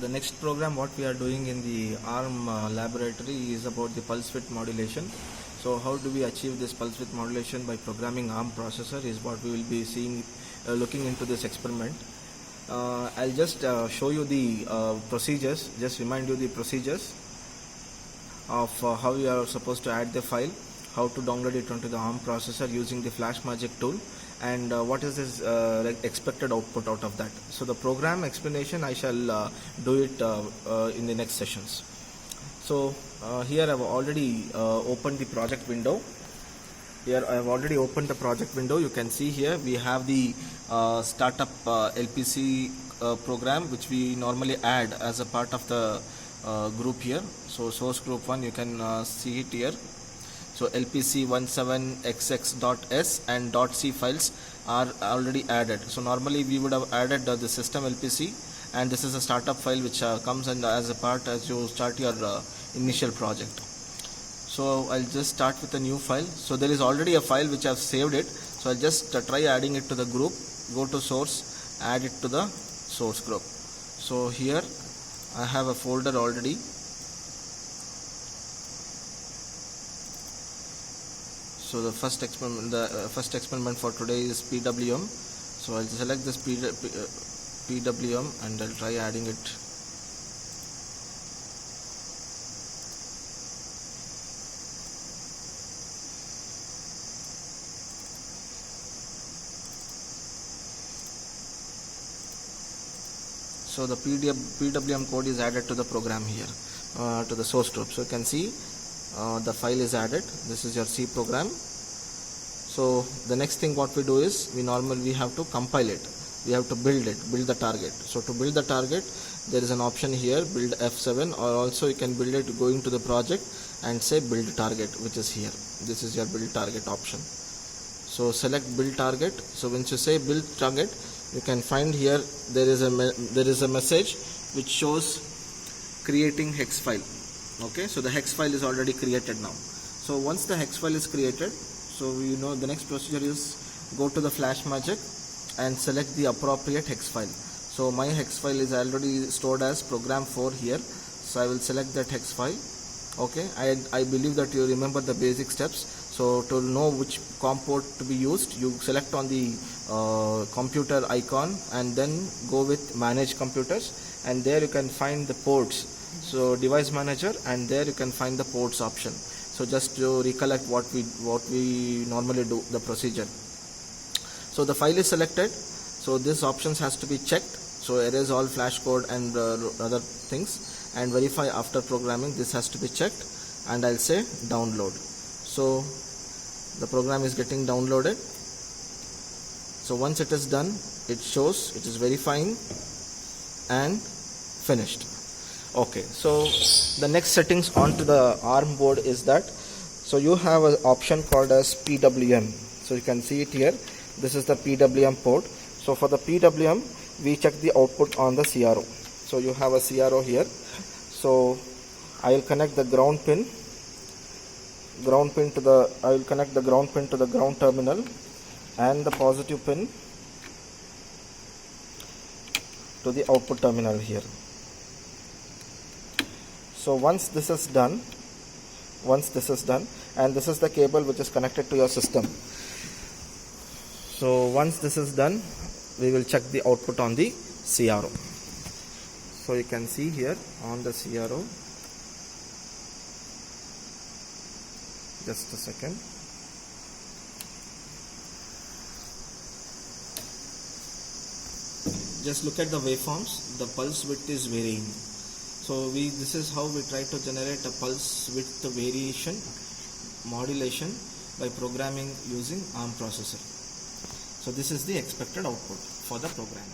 the next program what we are doing in the ARM laboratory is about the pulse width modulation. So how do we achieve this pulse width modulation by programming ARM processor is what we will be seeing, looking into this experiment. I'll just show you the procedures, just remind you the procedures of how you are supposed to add the file, how to download it onto the ARM processor using the FlashMagick tool, and what is this expected output out of that. So the program explanation I shall do it in the next sessions. So here I have already opened the project window. Here I have already opened the project window. You can see here we have the startup LPC program which we normally add as a part of the group here. So source group 1, you can see it here. So lpc17xx.s and .c files are already added. So normally we would have added the system LPC, and this is a startup file which comes in as a part as you start your initial project. So I'll just start with a new file. So there is already a file which I've saved it. So I'll just try adding it to the group. Go to source, add it to the source group. So here I have a folder already. So the first experiment for today is PWM. So I'll select this PWM and I'll try adding it. So the PWM code is added to the program here, to the source group. So you can see the file is added. This is your C program. So the next thing what we do is we have to compile it. We have to build the target. So to build the target, there is an option here, build F7, or also you can build it going to the project and say build target, which is here. This is your build target option. So select build target. So once you say build target, you can find here there is a message which shows creating hex file. Okay, so the hex file is already created now. So once the hex file is created, so you know the next procedure is go to the FlashMagick and select the appropriate hex file. So my hex file is already stored as program 4 here. So I will select that hex file. Okay, I believe that you remember the basic steps. So to know which COM port to be used, you select on the computer icon and then go with manage computers, and there you can find the ports. So device manager, and there you can find the ports option. So just to recollect what we normally do, the procedure. So the file is selected. So this options has to be checked. So erase all flash code and other things, and verify after programming. This has to be checked, and I'll say download. So the program is getting downloaded. So once it is done, it shows it is verifying and finished. Okay, so the next settings onto the ARM board is that, so you have an option called as PWM. So you can see it here. This is the PWM port. So for the PWM, we check the output on the CRO. So you have a CRO here. So I will connect the ground pin to the ground terminal, and the positive pin to the output terminal here. So once this is done, and this is the cable which is connected to your system. So once this is done, we will check the output on the CRO. So you can see here on the CRO, just a second. Just look at the waveforms. The pulse width is varying. So this is how we try to generate a pulse width variation modulation by programming using ARM processor. So this is the expected output for the program.